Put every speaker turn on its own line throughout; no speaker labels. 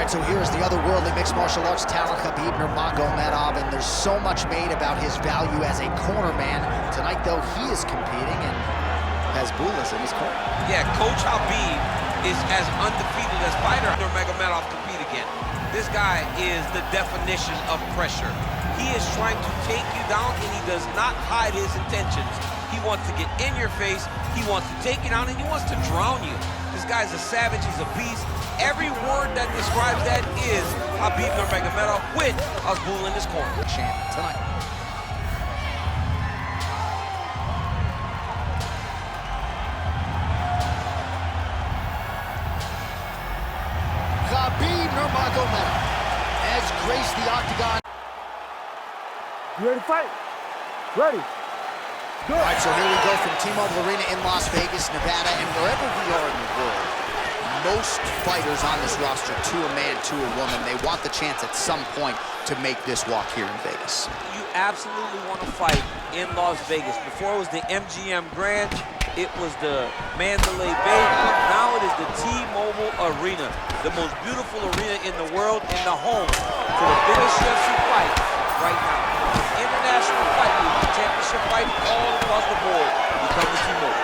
right, so here's the otherworldly mixed martial arts talent, Khabib Nurmagomedov, and there's so much made about his value as a corner man. Tonight, though, he is competing and has Bulas in his corner.
Yeah, Coach Habib is as undefeated as fighter Nurmagomedov compete again. This guy is the definition of pressure. He is trying to take you down, and he does not hide his intentions. He wants to get in your face, he wants to take you down, and he wants to drown you. This guy's a savage, he's a beast. Every word that describes that is Khabib Nurmagomedov with Abdul in his corner.
Champ tonight. Khabib Nurmagomedov has graced the octagon.
You ready to fight? Ready. Good.
All right, so here we go from T-Mobile Arena in Las Vegas, Nevada, and wherever we are in the world, most fighters on this roster, to a man, to a woman, they want the chance at some point to make this walk here in Vegas.
You absolutely want to fight in Las Vegas. Before it was the MGM Grand, it was the Mandalay Bay, now it is the T-Mobile Arena, the most beautiful arena in the world and the home to the biggest UFC fight right now. International fight, championship fight all across the board. You come to T-Mobile.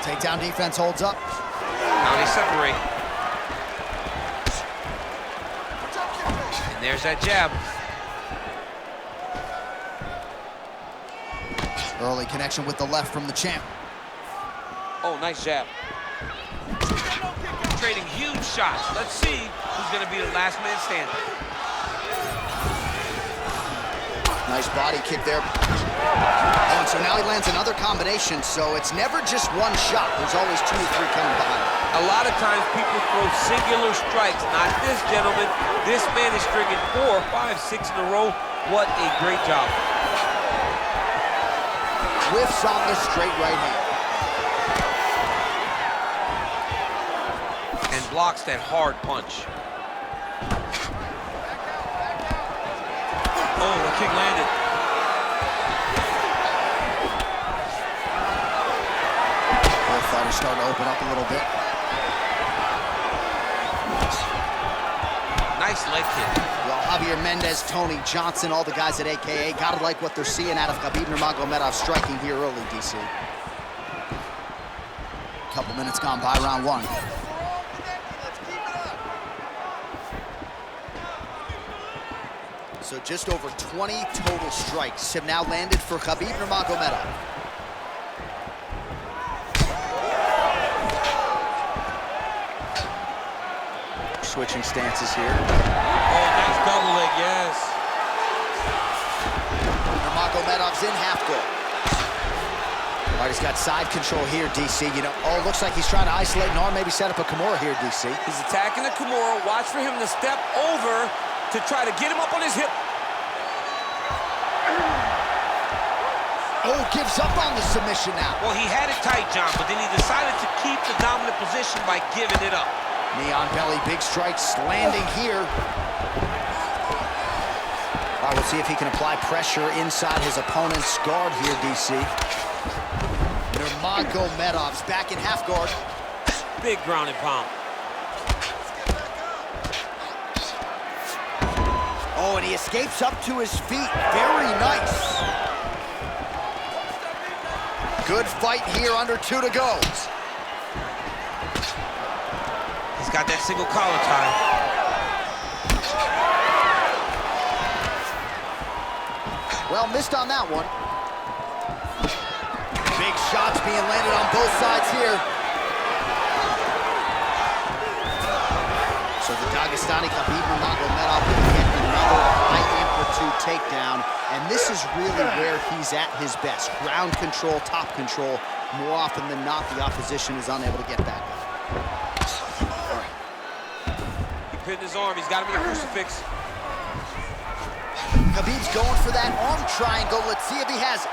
Takedown defense holds up.
Now they separate. And there's that jab.
Early connection with the left from the champ.
Oh, nice jab. Trading huge shots. Let's see who's going to be the last man standing.
Nice body kick there. Oh, and so now he lands another combination, so it's never just one shot. There's always 2 or 3 coming behind.
A lot of times people throw singular strikes. Not this gentleman. This man is stringing 4, 5, 6 in a row. What a great job.
Whiffs on the straight right hand.
And blocks that hard punch. Oh, the kick landed.
Both fighters starting to open up a little bit.
Nice leg kick.
Well, Javier Mendez, Tony Johnson, all the guys at AKA, gotta like what they're seeing out of Khabib Nurmagomedov striking here early, DC. Couple minutes gone by round 1. So just over 20 total strikes have now landed for Khabib Nurmagomedov. Switching stances here.
Oh, nice double leg, yes.
Nurmagomedov's in half guard. All right, he's got side control here, DC. You know, oh, looks like he's trying to isolate an arm, maybe set up a Kimura here, DC.
He's attacking the Kimura. Watch for him to step over to try to get him up on his hip.
Oh, gives up on the submission now.
Well, he had it tight, John, but then he decided to keep the dominant position by giving it up.
Knee on belly, big strikes landing here. All right, we'll see if he can apply pressure inside his opponent's guard here, DC. Nurmagomedov's back in half guard.
Big ground and pound.
Oh, and he escapes up to his feet. Very nice. Good fight here, under 2 to go.
He's got that single collar tie.
Well, missed on that one. Big shots being landed on both sides here. So the Dagestani Khabib Nurmagomedov will get another high-amplitude takedown, and this is really where he's at his best. Ground control, top control. More often than not, the opposition is unable to get back up.
He pinned his arm. He's got him in a crucifix.
Khabib's going for that arm triangle. Let's see if he has it.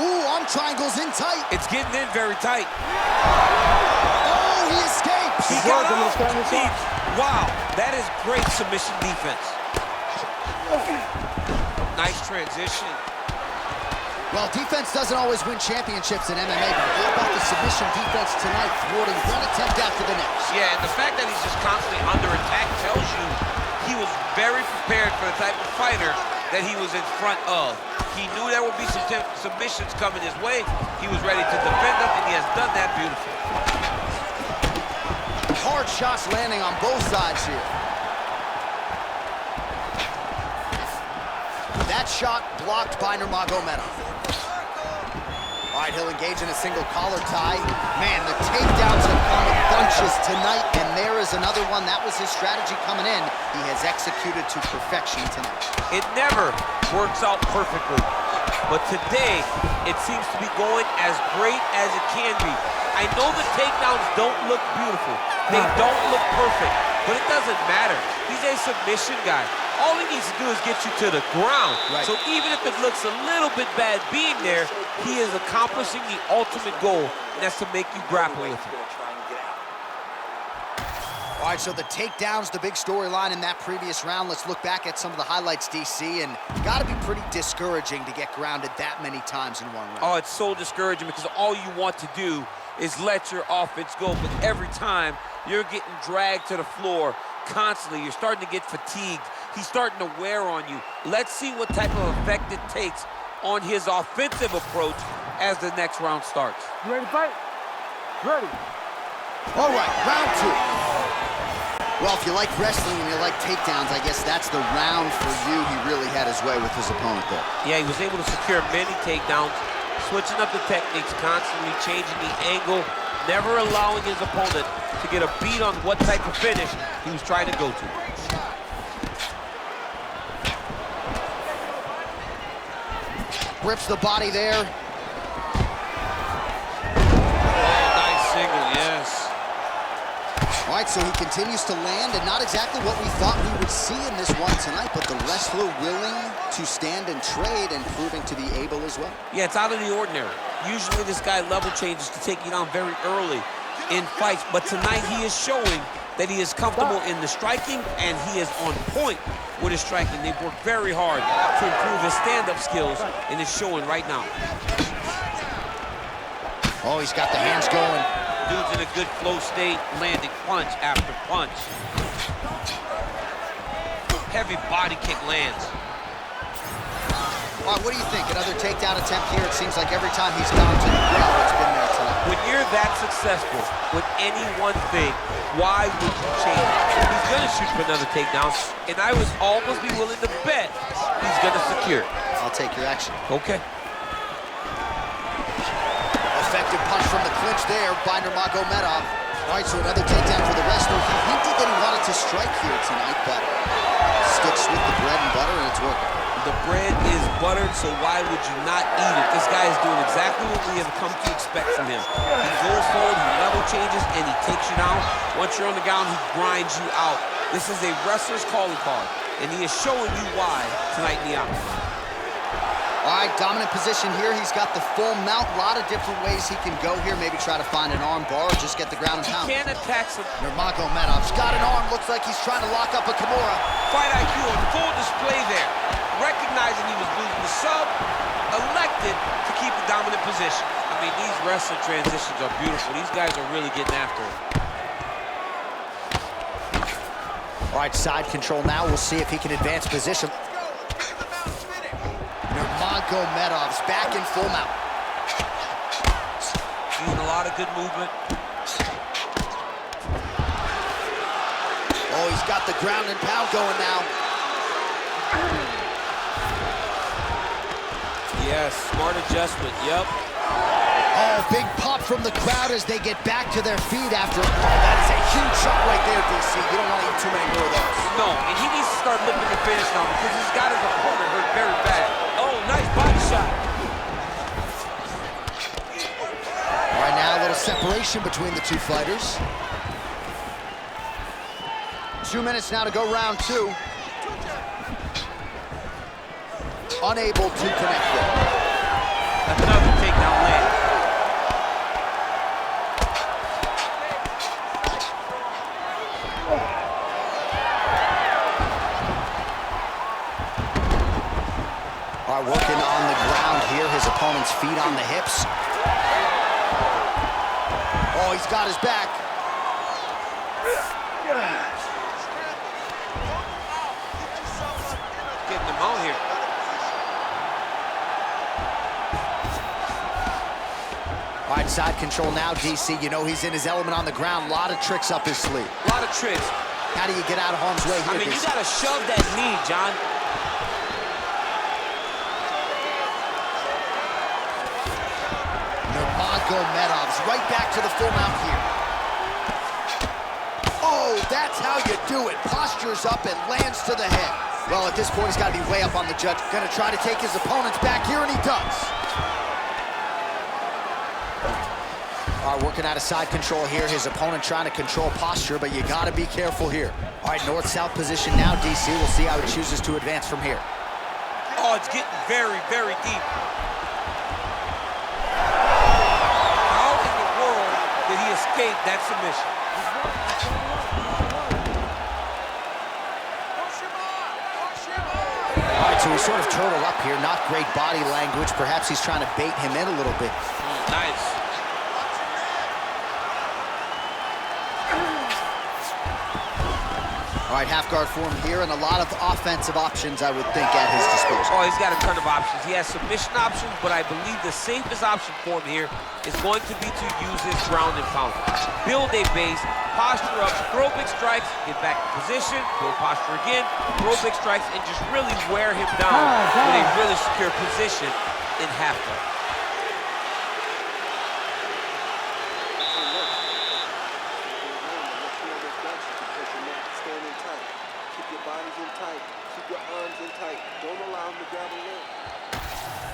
Ooh, arm triangle's in tight.
It's getting in very tight.
Oh, he escapes.
He got off. Wow, that is great submission defense. nice transition.
Well, defense doesn't always win championships in MMA, but how about the submission defense tonight, thwarting one attempt after the next?
Yeah, and the fact that he's just constantly under attack tells you he was very prepared for the type of fighter that he was in front of. He knew there would be some submissions coming his way. He was ready to defend them, and he has done that beautifully.
Hard shots landing on both sides here. That shot blocked by Nurmagomedov. All right, he'll engage in a single collar tie. Man, the takedowns have come in bunches tonight, and there is another one. That was his strategy coming in. He has executed to perfection tonight.
It never works out perfectly, but today it seems to be going as great as it can be. I know the takedowns don't look beautiful. They don't look perfect, but it doesn't matter. He's a submission guy. All he needs to do is get you to the ground.
Right.
So even if it looks a little bit bad being there, he is accomplishing the ultimate goal, and that's to make you grapple with him.
All right, so the takedowns, the big storyline in that previous round. Let's look back at some of the highlights, DC, and gotta be pretty discouraging to get grounded that many times in one round.
Oh, it's so discouraging because all you want to do is let your offense go, but every time you're getting dragged to the floor constantly, you're starting to get fatigued. He's starting to wear on you. Let's see what type of effect it takes on his offensive approach as the next round starts.
You ready to fight? Ready.
All right, round two. Well, if you like wrestling and you like takedowns, I guess that's the round for you. He really had his way with his opponent there.
Yeah, he was able to secure many takedowns, switching up the techniques, constantly changing the angle, never allowing his opponent to get a beat on what type of finish he was trying to go to.
Rips the body there.
Oh, nice single, yes.
All right, so he continues to land, and not exactly what we thought we would see in this one tonight, but the wrestler willing to stand and trade and proving to be able as well.
Yeah, it's out of the ordinary. Usually this guy level changes to take you down very early in fights, but tonight he is showing that he is comfortable in the striking, and he is on point with his striking. They've worked very hard to improve his stand-up skills, and it's showing right now.
Oh, he's got the hands going.
Dude's in a good flow state, landing punch after punch. Heavy body kick lands.
All right, what do you think? Another takedown attempt here. It seems like every time he's gone to the ground, it's been there tonight.
When you're that successful with any one thing, why would you change it? He's gonna shoot for another takedown, and I would almost be willing to bet he's gonna secure it.
I'll take your action.
Okay.
Effective punch from the clinch there by Nurmagomedov. All right, so another takedown for the wrestler. He hinted that he wanted to strike here tonight, but sticks with the bread and butter, and it's working.
The bread is buttered, so why would you not eat it? This guy is doing exactly what we have come to expect from him. He goes forward, he level changes, and he takes you down. Once you're on the ground, he grinds you out. This is a wrestler's calling card, and he is showing you why tonight in the octagon.
All right, dominant position here. He's got the full mount. A lot of different ways he can go here. Maybe try to find an arm bar or just get the ground and pound.
He can't attack some...
Nurmagomedov's got an arm. Looks like he's trying to lock up a Kimura.
Fight IQ on full display there. Recognizing he was losing the sub, elected to keep the dominant position. I mean, these wrestling transitions are beautiful. These guys are really getting after it.
All right, side control now. We'll see if he can advance position. Nurmagomedov's back in full mount.
Seeing a lot of good movement.
Oh, he's got the ground and pound going now.
Yes, smart adjustment, yep.
Oh, big pop from the crowd as they get back to their feet after. Oh, that is a huge shot right there, DC. You don't want to eat too many more of those.
No, and he needs to start looking to finish now because he's got his opponent hurt very bad. Oh, nice body shot.
All right, now a little separation between the two fighters. 2 minutes now to go round two. Unable to connect there.
Another takedown land.
All right, working on the ground here. His opponent's feet on the hips. Oh, he's got his back.
Getting him out here.
All right, side control now, DC. You know he's in his element on the ground. A lot of tricks up his sleeve.
A lot of tricks.
How do you get out of harm's way here?
I mean, you gotta shove that knee, John.
Nurmagomedov's right back to the full mount here. Oh, that's how you do it. Postures up and lands to the head. Well, at this point, he's got to be way up on the judge. Gonna try to take his opponents back here, and he does. All right, working out of side control here. His opponent trying to control posture, but you got to be careful here. All right, north-south position now, DC. We'll see how he chooses to advance from here.
Oh, it's getting very, very deep. How in the world did he escape that submission?
All right, so he's sort of turtled up here. Not great body language. Perhaps he's trying to bait him in a little bit.
Nice.
All right, half guard form here, and a lot of offensive options, I would think, at his disposal.
Oh, he's got a ton of options. He has submission options, but I believe the safest option for him here is going to be to use his ground and pound. Build a base, posture up, throw big strikes, get back in position, build posture again, throw big strikes, and just really wear him down with a really secure position in half guard.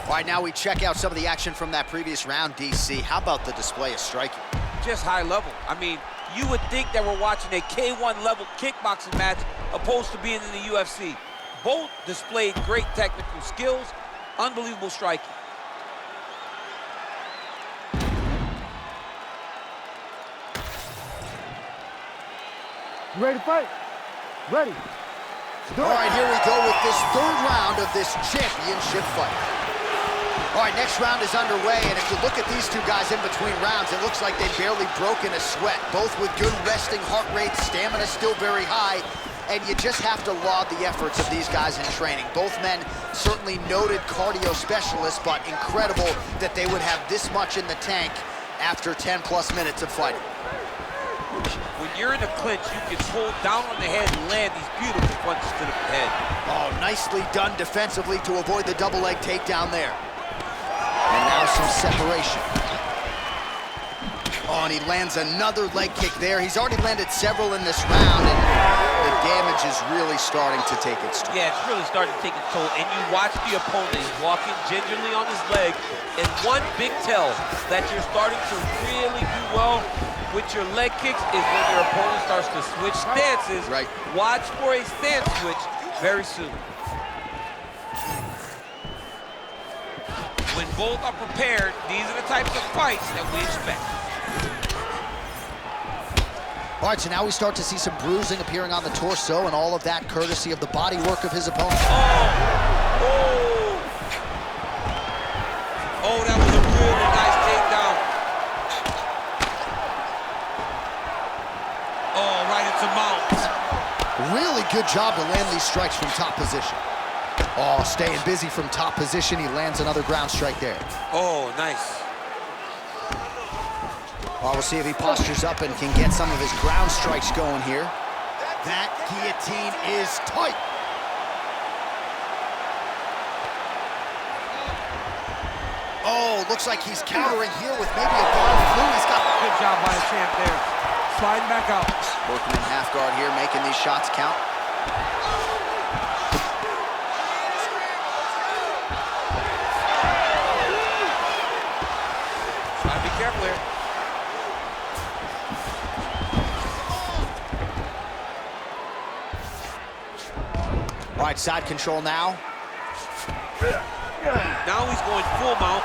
All right, now we check out some of the action from that previous round, DC. How about the display of striking?
Just high level. I mean, you would think that we're watching a K1 level kickboxing match opposed to being in the UFC. Both displayed great technical skills, unbelievable striking.
You ready to fight? Ready.
All right, here we go with this third round of this championship fight. All right, next round is underway, and if you look at these two guys in between rounds, it looks like they've barely broken a sweat. Both with good resting heart rates, stamina still very high, and you just have to laud the efforts of these guys in training. Both men certainly noted cardio specialists, but incredible that they would have this much in the tank after 10-plus minutes of fighting.
When you're in a clinch, you can pull down on the head and land these beautiful punches to the head.
Oh, nicely done defensively to avoid the double leg takedown there. And now some separation. Oh, and he lands another leg kick there. He's already landed several in this round, and the damage is really starting to take its toll.
Yeah, it's really starting to take its toll. And you watch the opponent, he's walking gingerly on his leg. And one big tell that you're starting to really do well with your leg kicks is when your opponent starts to switch stances.
Right.
Watch for a stance switch very soon. When both are prepared, these are the types of fights that we expect.
All right, so now we start to see some bruising appearing on the torso, and all of that courtesy of the body work of his opponent.
Oh, that was a really nice takedown. Oh, right into mount.
Really good job to land these strikes from top position. Oh, staying busy from top position. He lands another ground strike there.
Oh, nice.
Well, we'll see if he postures up and can get some of his ground strikes going here. That guillotine is tight. Oh, looks like he's countering here with maybe a bomb flu. He's got
Good job by the champ there. Sliding back out.
working in half guard here, making these shots count.
Gotta be careful here.
All right, side control now.
Now he's going full mount.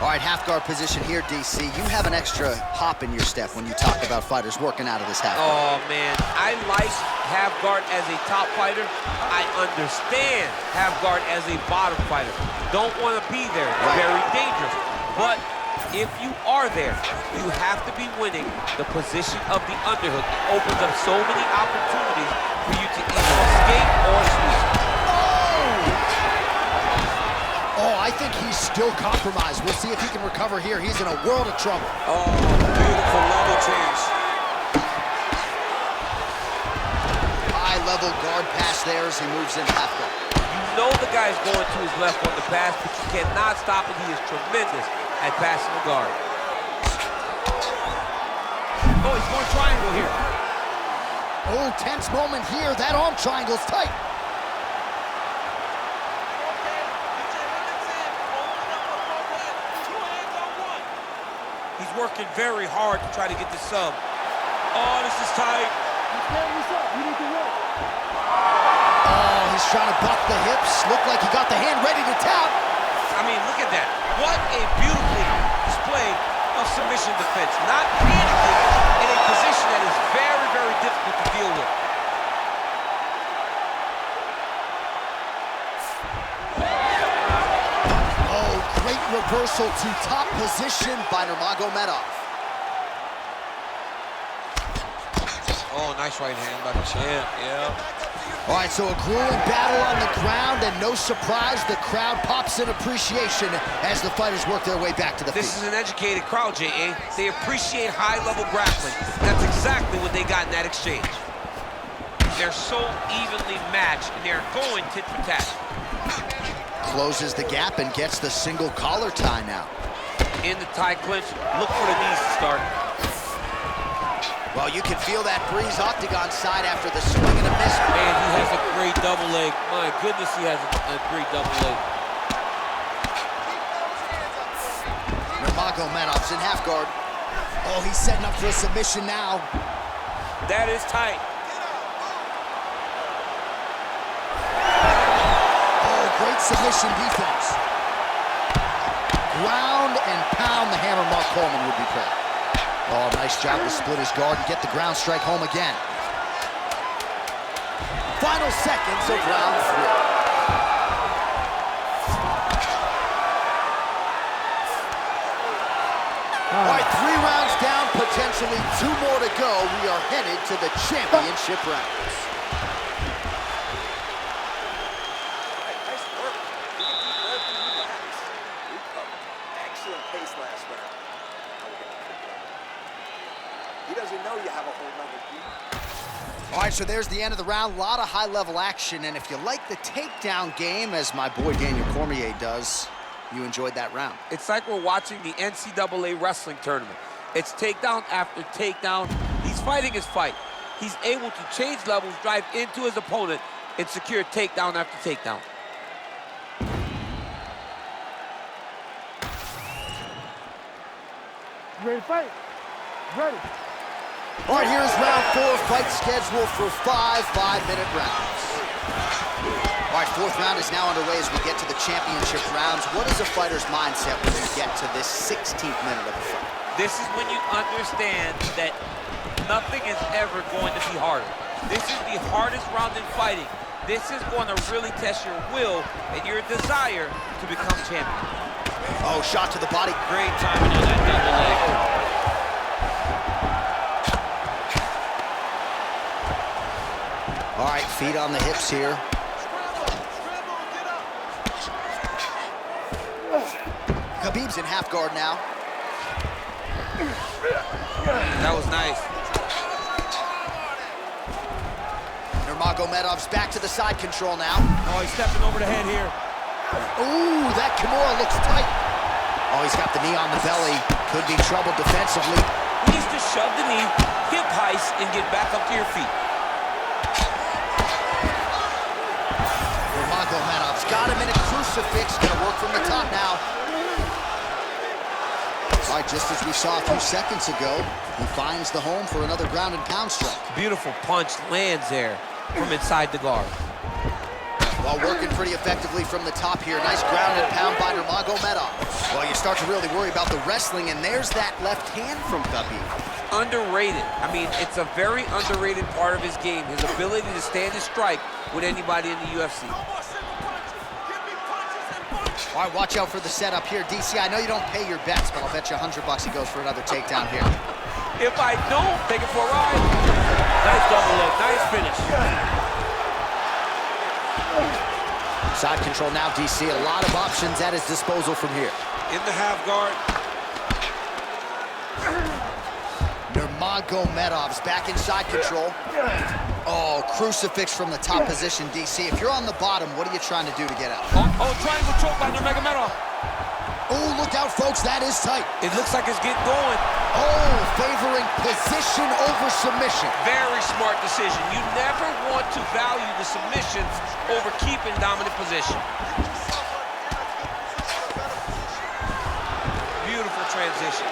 All right, half guard position here, DC. You have an extra hop in your step when you talk about fighters working out of this half guard.
Oh, man. I like half guard as a top fighter. I understand half guard as a bottom fighter. Don't want to be there. It's very dangerous. But if you are there, you have to be winning the position of the underhook. It opens up so many opportunities for you to either escape or sweep.
Oh, I think he's still compromised. We'll see if he can recover here. He's in a world of trouble.
Oh, beautiful level change.
High-level guard pass there as he moves in half guard.
You know the guy's going to his left on the pass, but you cannot stop it. He is tremendous at passing the guard. Oh, he's going triangle here.
Oh, tense moment here. That arm triangle's tight.
He's working very hard to try to get the sub. Oh, this is tight.
Oh, he's trying to buck the hips. Looked like he got the hand ready to tap.
I mean, look at that. What a beautiful display of submission defense. Not panicking in a position that is very, very difficult to deal with.
Great reversal to top position by Nurmagomedov.
Oh, nice right hand by the champ, yeah.
All right, so a grueling battle on the ground, and no surprise, the crowd pops in appreciation as the fighters work their way back to the feet.
This is an educated crowd, J.A. They appreciate high-level grappling. That's exactly what they got in that exchange. They're so evenly matched, and they're going tit for tat.
Closes the gap and gets the single collar tie now.
In the tie clinch, look for the knees to start.
Well, you can feel that breeze octagon side after the swing and a miss.
Man, he has a great double leg. My goodness, he has a great double leg.
Nurmagomedov's in half guard. Oh, he's setting up for a submission now.
That is tight.
Great submission defense. Ground and pound, the hammer Mark Coleman would be proud. Oh, nice job to split his guard and get the ground strike home again. Final seconds of round 3. All right, 3 rounds down, potentially 2 more to go. We are headed to the championship rounds. All right, so there's the end of the round. A lot of high-level action, and if you like the takedown game, as my boy Daniel Cormier does, you enjoyed that round.
It's like we're watching the NCAA wrestling tournament. It's takedown after takedown. He's fighting his fight. He's able to change levels, drive into his opponent, and secure takedown after takedown.
Ready to fight? Ready.
All right, here's round 4, fight scheduled for 5 5-minute rounds. All right, 4th round is now underway as we get to the championship rounds. What is a fighter's mindset when you get to this 16th minute of the fight?
This is when you understand that nothing is ever going to be harder. This is the hardest round in fighting. This is going to really test your will and your desire to become champion.
Oh, shot to the body.
Great timing on that double leg.
All right, feet on the hips here. Khabib's in half guard now.
That was nice.
Nurmagomedov's back to the side control now.
Oh, he's stepping over the head here.
Ooh, that Kimura looks tight. Oh, he's got the knee on the belly. Could be trouble defensively.
Needs to shove the knee, hip heist, and get back up to your feet.
Nurmagomedov's got him in a crucifix. Gonna work from the top now. All right, just as we saw a few seconds ago, he finds the home for another ground and pound strike.
Beautiful punch lands there from inside the guard.
Well, working pretty effectively from the top here. Nice ground and pound by Nurmagomedov. Well, you start to really worry about the wrestling, and there's that left hand from Khabib.
Underrated. I mean, it's a very underrated part of his game, his ability to stand and strike with anybody in the UFC.
All right, watch out for the setup here, DC. I know you don't pay your bets, but I'll bet you $100 he goes for another takedown here.
If I don't, take it for a ride.
Nice double leg, nice finish.
Side control now, DC. A lot of options at his disposal from here.
In the half guard.
Nurmagomedov's back in side control. Oh, crucifix from the top position, DC. If you're on the bottom, what are you trying to do to get out?
Oh, triangle choke by Nurmagomedov.
Oh, look out, folks. That is tight.
It looks like it's getting going.
Oh, favoring position over submission.
Very smart decision. You never want to value the submissions over keeping dominant position. Beautiful transition.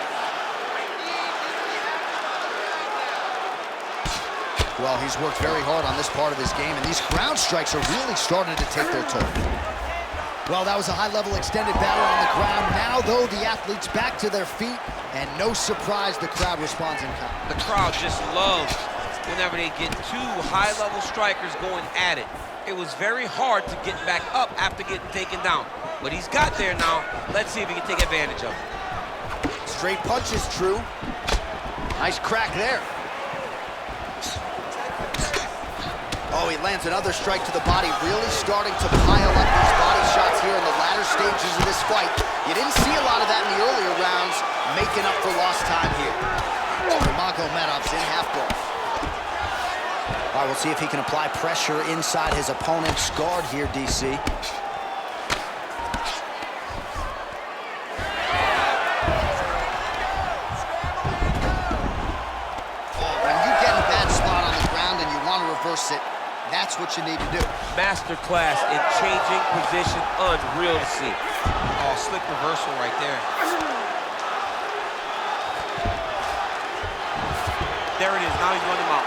Well, he's worked very hard on this part of his game, and these ground strikes are really starting to take their toll. Well, that was a high-level extended battle on the ground. Now, though, the athletes back to their feet, and no surprise, the crowd responds in kind.
The crowd just loves whenever they get two high-level strikers going at it. It was very hard to get back up after getting taken down, but he's got there now. Let's see if he can take advantage of it.
Straight punch is true. Nice crack there. Oh, he lands another strike to the body, really starting to pile up these body shots here in the latter stages of this fight. You didn't see a lot of that in the earlier rounds, making up for lost time here. Nurmagomedov's in half guard. All right, we'll see if he can apply pressure inside his opponent's guard here, DC. When you get in a bad spot on the ground and you want to reverse it, that's what you need to do.
Masterclass in changing position, unreal to see. Oh, slick reversal right there. There it is, now he's running him out.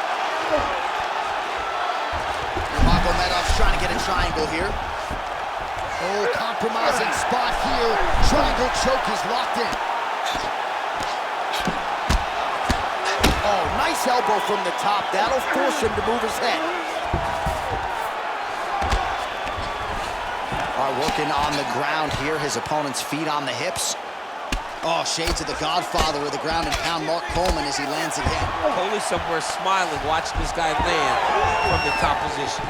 Nurmagomedov's trying to get a triangle here. Oh, compromising spot here. Triangle choke is locked in. Oh, nice elbow from the top. That'll force him to move his head. Working on the ground here, his opponent's feet on the hips. Oh, shades of the Godfather with the ground and pound Mark Coleman as he lands again.
Holy somewhere smiling, watching this guy land from the top position.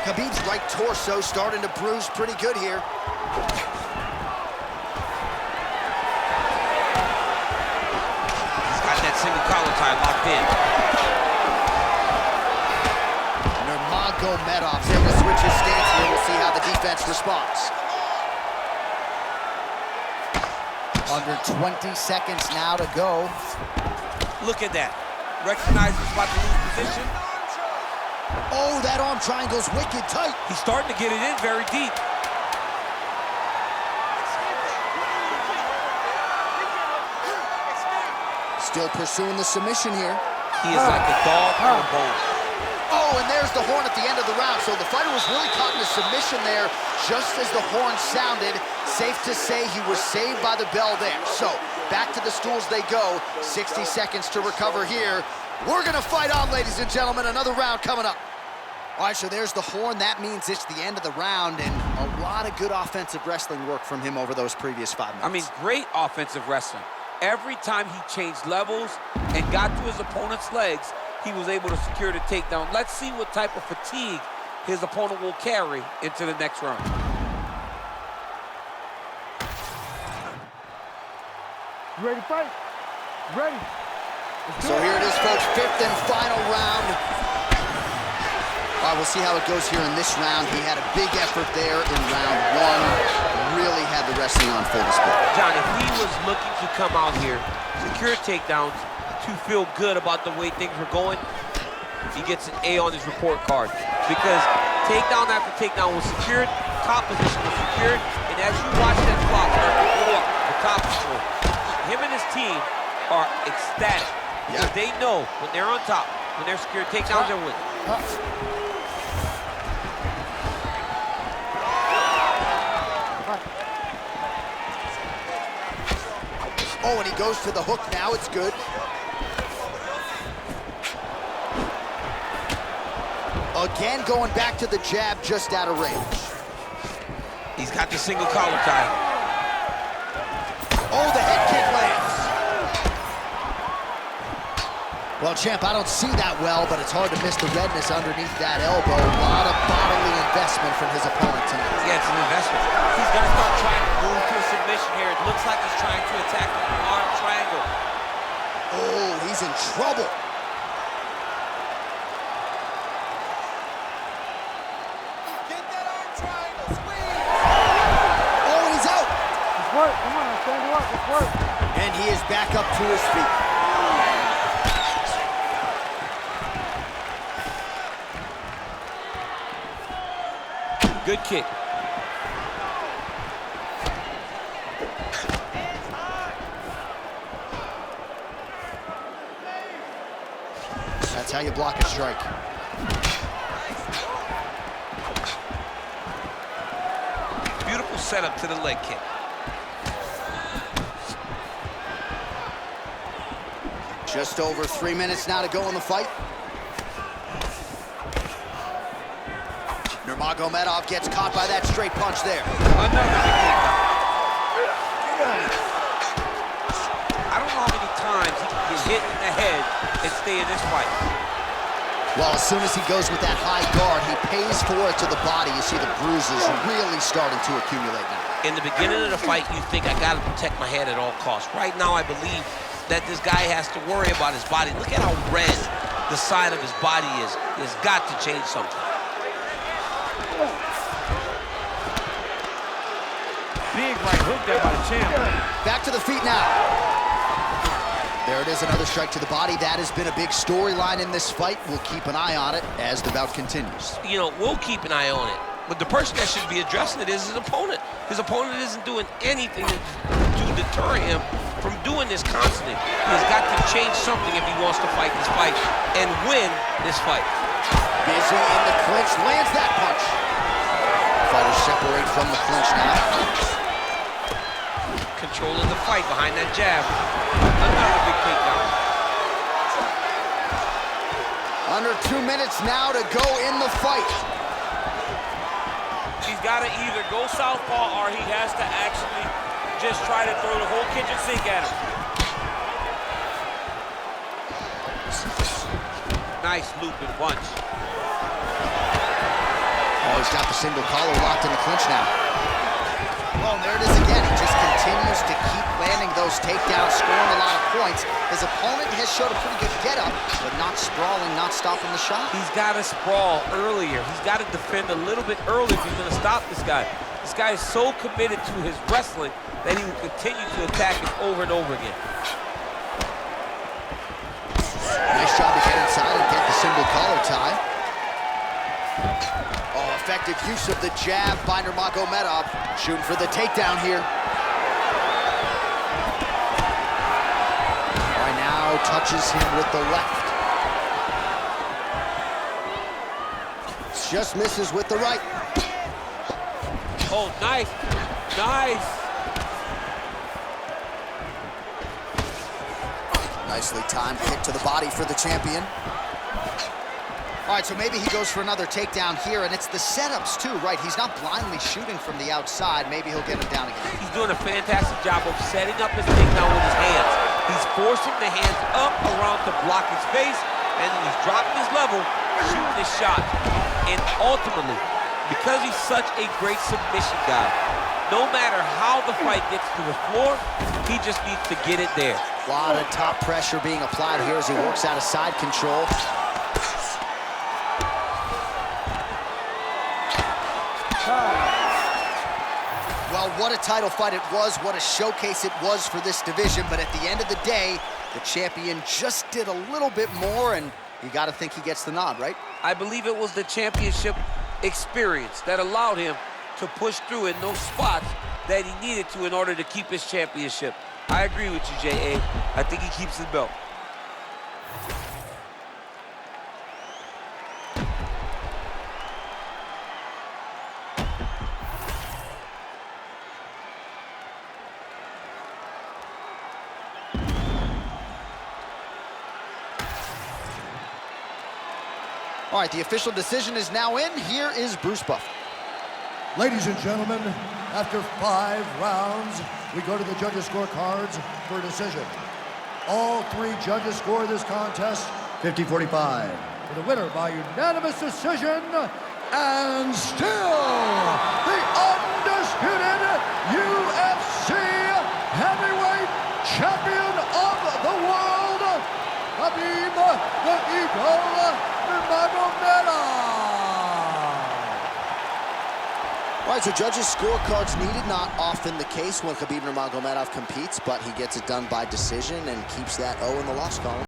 Khabib's right torso starting to bruise pretty good here.
He's got that single collar tie locked in.
Nurmagomedov's able to switch his stance here. We'll see how the defense responds. Under 20 seconds now to go.
Look at that. Recognizes he's about to lose position.
Oh, that arm triangle's wicked tight.
He's starting to get it in very deep.
Still pursuing the submission here.
He is like a dog on a bone.
Oh, and there's the horn at the end of the round. So the fighter was really caught in a submission there just as the horn sounded. Safe to say he was saved by the bell there. So back to the stools they go. 60 seconds to recover here. We're going to fight on, ladies and gentlemen. Another round coming up. All right, so there's the horn. That means it's the end of the round, and a lot of good offensive wrestling work from him over those previous 5 minutes.
I mean, great offensive wrestling. Every time he changed levels and got to his opponent's legs, he was able to secure the takedown. Let's see what type of fatigue his opponent will carry into the next round.
You ready to fight? Ready.
So here it is, folks, 5th and final round. All right, we'll see how it goes here in this round. He had a big effort there in round 1. Really had the wrestling on full display.
John, if he was looking to come out here, secure takedowns, to feel good about the way things were going, he gets an A on his report card. Because takedown after takedown was secured, top position was secured, and as you watch that clock start to go up, the top control, him and his team are ecstatic. Because they know when they're on top, when they're secured takedowns, they're winning.
Oh, and he goes to the hook now. It's good. Again, going back to the jab, just out of range.
He's got the single collar tie.
Oh, the head kick lands. Well, champ, I don't see that well, but it's hard to miss the redness underneath that elbow. A lot of bodily investment from his opponent tonight.
Yeah, it's an investment.
He's got to start trying to move to a submission here. It looks like he's trying to attack the arm triangle.
Oh, he's in trouble.
Get that arm triangle, squeeze!
Oh, and he's out.
It's work. Come on, stand you up. It's work.
And he is back up to his feet.
Good kick.
That's how you block a strike.
Beautiful setup to the leg kick.
Just over 3 minutes now to go in the fight. Nurmagomedov gets caught by that straight punch there.
Another big takedown. I don't know how many times he can get hit in the head and stay in this fight.
Well, as soon as he goes with that high guard, he pays for it to the body. You see the bruises really starting to accumulate now.
In the beginning of the fight, you think, I gotta protect my head at all costs. Right now, I believe that this guy has to worry about his body. Look at how red the side of his body is. He has got to change something.
Big right hook there by the champ.
Back to the feet now. There it is, another strike to the body. That has been a big storyline in this fight. We'll keep an eye on it as the bout continues.
You know, we'll keep an eye on it. But the person that should be addressing it is his opponent. His opponent isn't doing anything to deter him from doing this constantly. He has got to change something if he wants to fight this fight and win this fight.
Busy in the clinch, lands that punch. Fighters separate from the clinch now.
Controlling the fight behind that jab. Another big takedown.
Under 2 minutes now to go in the fight.
He's got to either go southpaw or he has to actually just try to throw the whole kitchen sink at him.
Nice looping punch.
Oh, he's got the single collar locked in the clinch now. Well, and there it is again. He just continues to keep landing those takedowns, scoring a lot of points. His opponent has showed a pretty good get-up, but not sprawling, not stopping the shot.
He's got to sprawl earlier. He's got to defend a little bit early if he's going to stop this guy. This guy is so committed to his wrestling that he will continue to attack him over and over again.
Nice job to get inside and get the single collar tie. Oh, effective use of the jab by Nurmagomedov. Shooting for the takedown here. Right now, touches him with the left. Just misses with the right.
Oh, nice. Nice.
Nicely timed kick to the body for the champion. All right, so maybe he goes for another takedown here, and it's the setups too, right? He's not blindly shooting from the outside. Maybe he'll get him down again.
He's doing a fantastic job of setting up his takedown with his hands. He's forcing the hands up around to block his face, and then he's dropping his level, shooting his shot. And ultimately, because he's such a great submission guy, no matter how the fight gets to the floor, he just needs to get it there.
A lot of top pressure being applied here as he works out of side control. Well, what a title fight it was, what a showcase it was for this division, but at the end of the day, the champion just did a little bit more, and you got to think he gets the nod, right?
I believe it was the championship experience that allowed him to push through in those spots that he needed to in order to keep his championship. I agree with you, J.A. I think he keeps his belt.
All right, the official decision is now in. Here is Bruce Buffer.
Ladies and gentlemen, after 5 rounds, we go to the judges' scorecards for a decision. All 3 judges score this contest 50-45. For the winner by unanimous decision, and still the undisputed UFC heavyweight champion of the world, Khabib the Eagle Nurmagomedov.
All right, so judges' scorecards needed. Not often the case when Khabib Nurmagomedov competes, but he gets it done by decision and keeps that O in the loss column.